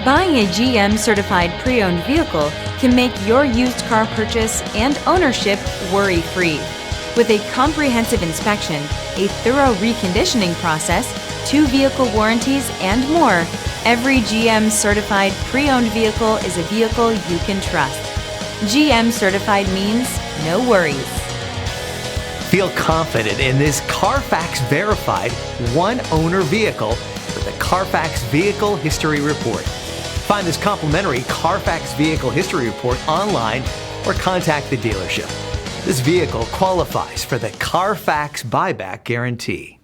Buying a GM certified pre-owned vehicle can make your used car purchase and ownership worry-free. With a comprehensive inspection, a thorough reconditioning process, 2 vehicle warranties, and more, every GM certified pre-owned vehicle is a vehicle you can trust. GM certified means no worries. Feel confident in this CarFax verified one-owner vehicle with the CarFax Vehicle History Report. Find this complimentary CarFax Vehicle History Report online or contact the dealership. This vehicle qualifies for the CarFax Buyback Guarantee.